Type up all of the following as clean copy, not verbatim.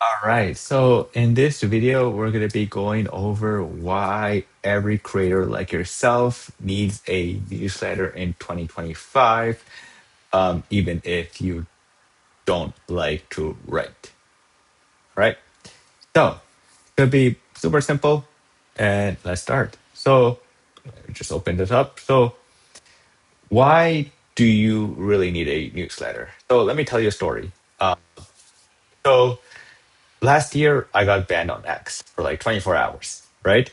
All right, so in this video, we're going to be going over why every creator like yourself needs a newsletter in 2025, even if you don't like to write, right? So, it's going to be super simple, and let's start. So, just open this up. So, why do you really need a newsletter? So, let me tell you a story. So, last year, I got banned on X for like 24 hours, right?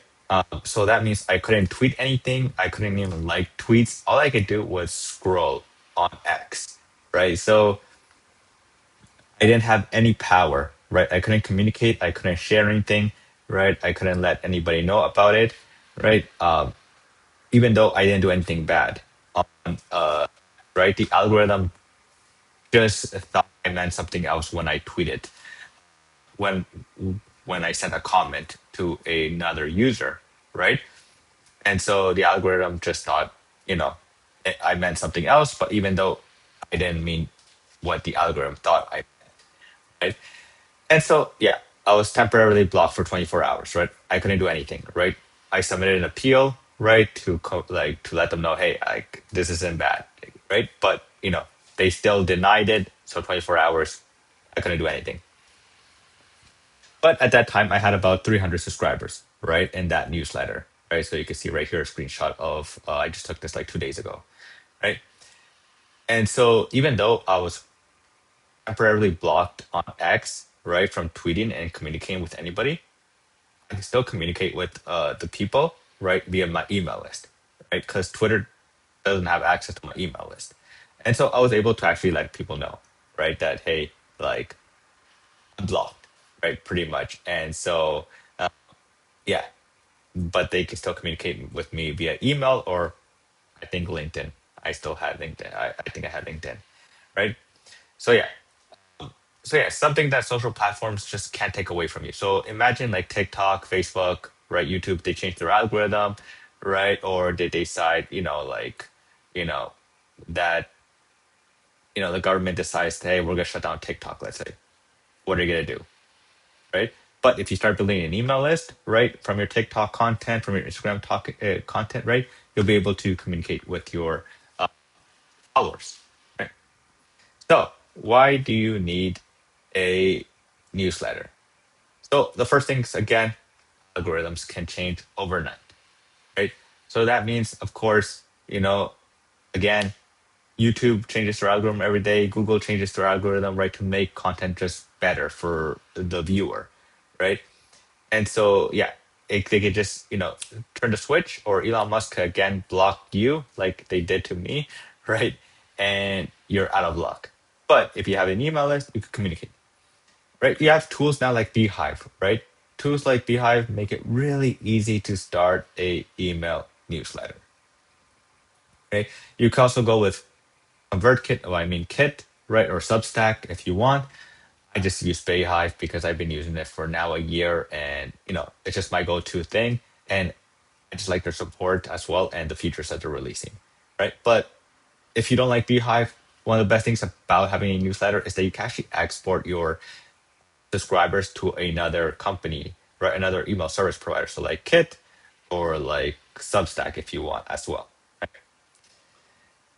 So that means I couldn't tweet anything. I couldn't even like tweets. All I could do was scroll on X, right? So I didn't have any power, right? I couldn't communicate. I couldn't share anything, right? I couldn't let anybody know about it, right? Even though I didn't do anything bad, right? The algorithm just thought I meant something else when I tweeted, when when I sent a comment to another user, right? And so the algorithm just thought, you know, I meant something else, but even though I didn't mean what the algorithm thought I meant, right? And so, yeah, I was temporarily blocked for 24 hours, right? I couldn't do anything, right? I submitted an appeal, right, to like to let them know, hey, like this isn't bad, right? But they still denied it. So 24 hours, I couldn't do anything. But at that time, I had about 300 subscribers, right, in that newsletter, right? So you can see right here a screenshot of I just took this like 2 days ago, right? And so even though I was temporarily blocked on X, right, from tweeting and communicating with anybody, I can still communicate with the people, right, via my email list, right? Because Twitter doesn't have access to my email list. And so I was able to actually let people know, right, that, hey, like, I'm blocked, right, pretty much. And so, yeah, but they can still communicate with me via email or I think LinkedIn. I still had LinkedIn. I think I had LinkedIn, right? So yeah, something that social platforms just can't take away from you. So imagine like TikTok, Facebook, right, YouTube, they change their algorithm, right? Or they decide, you know, that, the government decides, hey, we're gonna shut down TikTok, let's say. What are you gonna do? Right? But if you start building an email list, right, from your TikTok content, from your Instagram content, right, you'll be able to communicate with your followers. Right? So, why do you need a newsletter? So, the first things again, algorithms can change overnight, right? So that means, of course, again, YouTube changes their algorithm every day. Google changes their algorithm, right, to make content just better for the viewer, right? And so, yeah, they could just, turn the switch, or Elon Musk could again block you like they did to me, right? And you're out of luck. But if you have an email list, you can communicate, right? You have tools now like Beehive, right? Tools like Beehive make it really easy to start a email newsletter. Okay. You can also go with ConvertKit, or I mean Kit, right? Or Substack if you want. I just use Beehive because I've been using it for now a year, and it's just my go-to thing. And I just like their support as well and the features that they're releasing, right? But if you don't like Beehive, one of the best things about having a newsletter is that you can actually export your subscribers to another company, right? Another email service provider, so like Kit or like Substack if you want as well.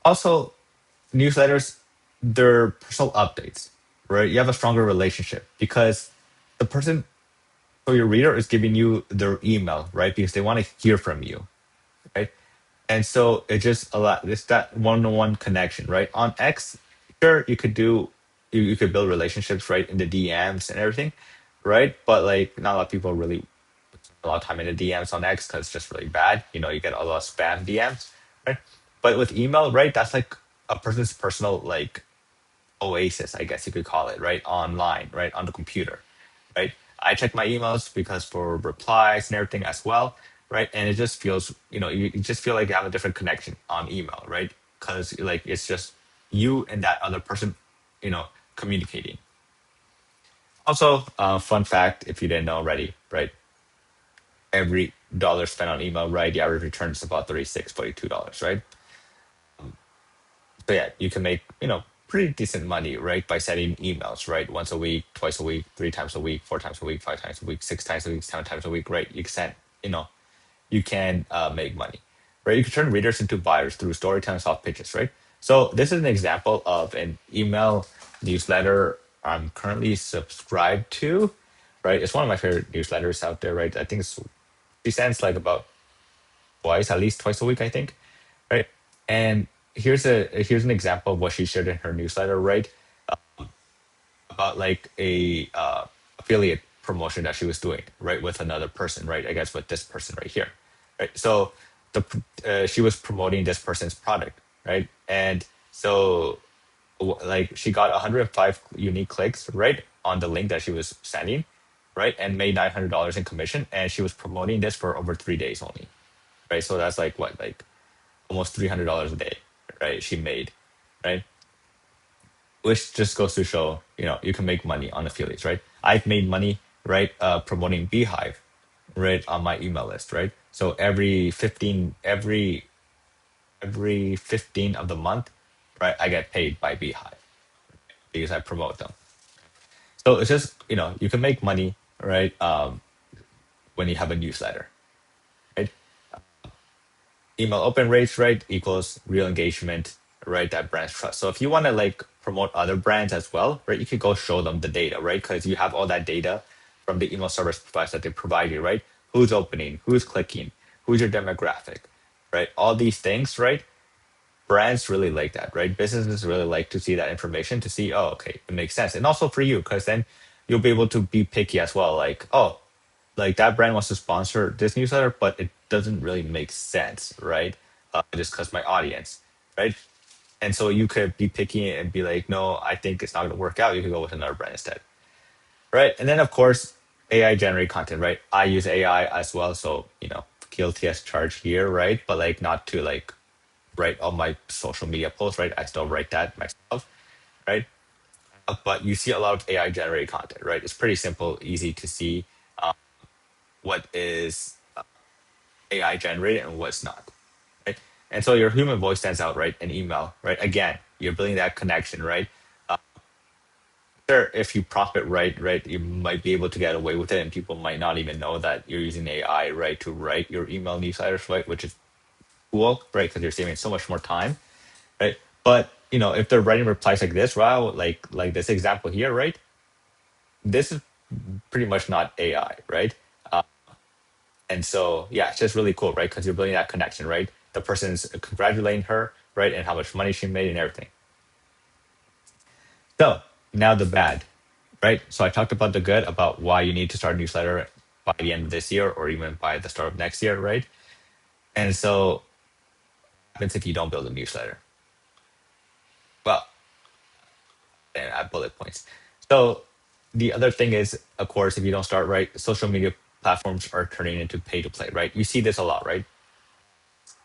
Also, newsletters, they're personal updates, right? You have a stronger relationship because the person, so your reader is giving you their email, right? Because they want to hear from you, right? And so it just it's that one-on-one connection, right? On X, sure, you could build relationships, right, in the DMs and everything, right? But like not a lot of people really a lot of time in the DMs on X because it's just really bad. You get a lot of spam DMs, right? But with email, right, that's like a person's personal like oasis, I guess you could call it, right? Online, right? On the computer, right? I check my emails because for replies and everything as well, right? And it just feels, you just feel like you have a different connection on email, right? Because like it's just you and that other person, communicating. Also, fun fact, if you didn't know already, right? Every dollar spent on email, right? The average return is about 36, $42, right? So yeah, you can make, pretty decent money, right? By sending emails, right? Once a week, twice a week, 3 times a week, 4 times a week, 5 times a week, 6 times a week, 7 times a week, right? You can send, you know, you can make money, right? You can turn readers into buyers through storytelling soft pitches, right? So this is an example of an email newsletter I'm currently subscribed to, right? It's one of my favorite newsletters out there, right? I think she sends like about twice, at least twice a week, I think, right? And here's an example of what she shared in her newsletter, right? About like a affiliate promotion that she was doing, right, with another person, right? I guess with this person right here, right? So the she was promoting this person's product, right? And so like she got 105 unique clicks, right, on the link that she was sending, right, and made $900 in commission, and she was promoting this for over 3 days only, right? So that's like what, like almost $300 a day, right? She made, right? Which just goes to show, you can make money on affiliates, right? I've made money, right, promoting Beehive, right, on my email list, right? So every 15 of the month, right, I get paid by Beehive because I promote them. So it's just, you can make money, right, when you have a newsletter, right? Email open rates, right, equals real engagement, right, that brands trust. So if you want to like promote other brands as well, right, you could go show them the data, right? Because you have all that data from the email service providers that they provide you, right? Who's opening, who's clicking, who's your demographic, right? All these things, right? Brands really like that, right? Businesses really like to see that information to see, oh, okay, it makes sense. And also for you, because then you'll be able to be picky as well. Like, oh, like that brand wants to sponsor this newsletter, but it doesn't really make sense, right? Just because my audience, right? And so you could be picky and be like, no, I think it's not going to work out. You could go with another brand instead, right? And then of course, AI generate content, right? I use AI as well, so guilty as charged here, right? But like not to like write all my social media posts, right? I still write that myself, right? But you see a lot of AI generated content, right? It's pretty simple, easy to see what is AI generated and what's not, right? And so your human voice stands out, right? An email, right? Again, you're building that connection, right? Sure, if you prompt it right, you might be able to get away with it, and people might not even know that you're using AI, right, to write your email newsletters, right? Which is cool, right? Because you're saving so much more time, right? But if they're writing replies like this, wow, like this example here, right? This is pretty much not AI, right? And so, yeah, it's just really cool, right? Because you're building that connection, right? The person's congratulating her, right? And how much money she made and everything. So now the bad, right? So I talked about the good, about why you need to start a newsletter by the end of this year or even by the start of next year, right? And so what happens if you don't build a newsletter? Well, and I have bullet points. So the other thing is, of course, if you don't start right, social media platforms are turning into pay to play, right? You see this a lot, right?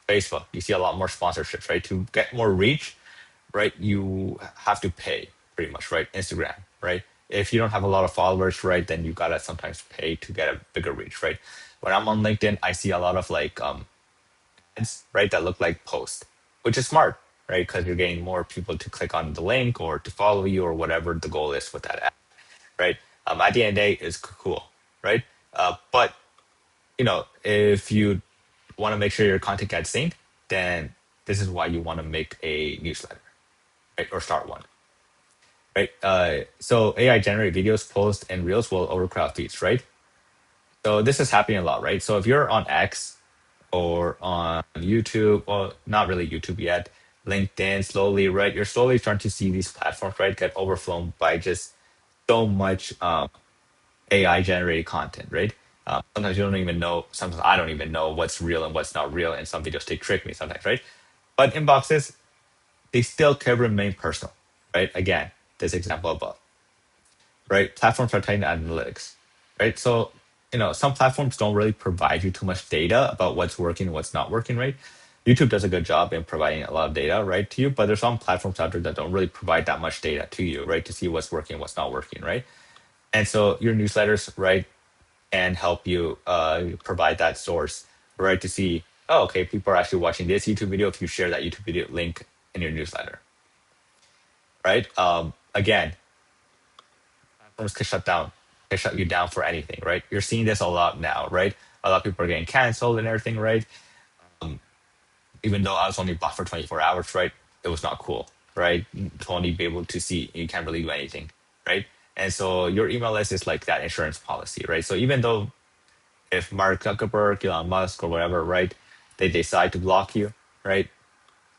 Facebook, you see a lot more sponsorships, right? To get more reach, right? You have to pay pretty much, right? Instagram, right? If you don't have a lot of followers, right, then you gotta sometimes pay to get a bigger reach, right? When I'm on LinkedIn, I see a lot of like ads, right, that look like posts, which is smart, right? Because you're getting more people to click on the link or to follow you or whatever the goal is with that ad, right? At the end of the day, it's cool, right? But if you want to make sure your content gets synced, then this is why you want to make a newsletter, right? Or start one, right? So AI generated videos, posts, and reels will overcrowd feeds, right? So this is happening a lot, right? So if you're on X or on YouTube, or not really YouTube yet, LinkedIn, slowly, right? You're slowly starting to see these platforms, right, get overflown by just so much AI generated content, right? Sometimes you don't even know. Sometimes I don't even know what's real and what's not real, and some videos they trick me sometimes, right? But inboxes, they still can remain personal, right? Again, this example above, right? Platforms are tied to analytics, right? So some platforms don't really provide you too much data about what's working and what's not working, right? YouTube does a good job in providing a lot of data, right, to you, but there's some platforms out there that don't really provide that much data to you, right, to see what's working, what's not working, right? And so your newsletters, right, and help you provide that source, right? To see, oh, okay, people are actually watching this YouTube video if you share that YouTube video link in your newsletter, right? Again, platforms can shut you down for anything, right? You're seeing this a lot now, right? A lot of people are getting canceled and everything, right? Even though I was only blocked for 24 hours, right? It was not cool, right? To only be able to see, you can't really do anything, right? And so your email list is like that insurance policy, right? So even though if Mark Zuckerberg, Elon Musk, or whatever, right, they decide to block you, right?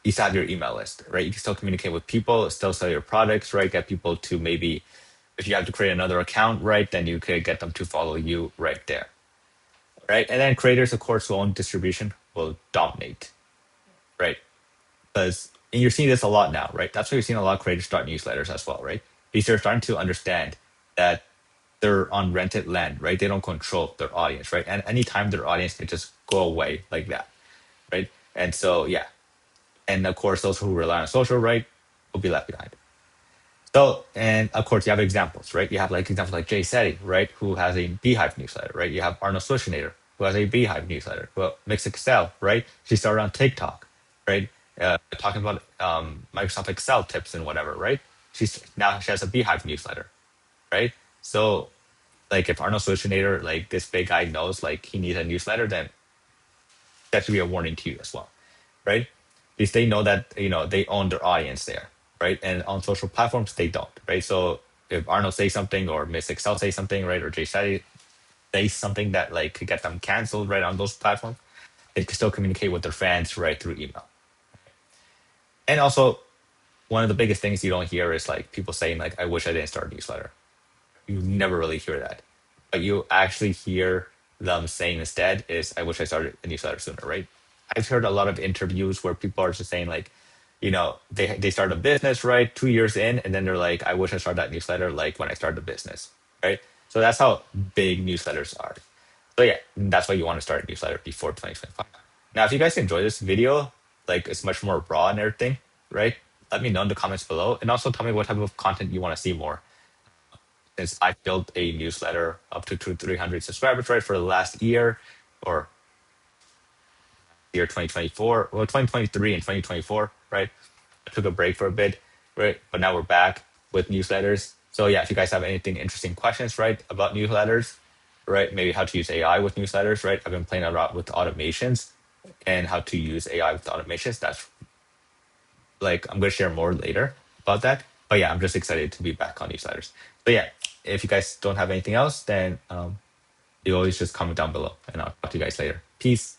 You still have your email list, right? You can still communicate with people, still sell your products, right? Get people to maybe, if you have to create another account, right, then you could get them to follow you right there, right? And then creators, of course, who own distribution will dominate, right? Because and you're seeing this a lot now, right? That's why you're seeing a lot of creators start newsletters as well, right? Because they're starting to understand that they're on rented land, right? They don't control their audience, right? And anytime their audience can just go away like that, right? And so yeah, and of course those who rely on social, right, will be left behind. So, and of course, you have examples, right? You have like examples like Jay Shetty, right, who has a Beehive newsletter, right? You have Arnold Schwarzenegger, who has a Beehive newsletter. Well, Mix Excel, right? She started on TikTok, right? Talking about Microsoft Excel tips and whatever, right? She has a Beehive newsletter, right? So, like, if Arnold Schwarzenegger, like this big guy, knows like he needs a newsletter, then that should be a warning to you as well, right? Because they know that they own their audience there, right? And on social platforms they don't, right? So if Arnold says something or Miss Excel says something, right, or Jay Shetty says something that like could get them canceled, right, on those platforms, they can still communicate with their fans right through email. And also, one of the biggest things you don't hear is like people saying like, "I wish I didn't start a newsletter." You never really hear that. But you actually hear them saying instead is, I wish I started a newsletter sooner, right? I've heard a lot of interviews where people are just saying like, they start a business, right? 2 years in, and then they're like, I wish I started that newsletter like when I started the business, right? So that's how big newsletters are. So yeah, that's why you want to start a newsletter before 2025. Now, if you guys enjoy this video, like it's much more raw and everything, right? Let me know in the comments below, and also tell me what type of content you want to see more, since I built a newsletter up to 300 subscribers, right, for the last year or year 2024, well, 2023 and 2024, right? I took a break for a bit, right? But now we're back with newsletters. So yeah, if you guys have anything interesting questions, right, about newsletters, right, maybe how to use AI with newsletters, right? I've been playing a lot with automations and how to use AI with automations. That's like I'm gonna share more later about that. But yeah, I'm just excited to be back on newsletters. So yeah, if you guys don't have anything else, then you always just comment down below and I'll talk to you guys later. Peace.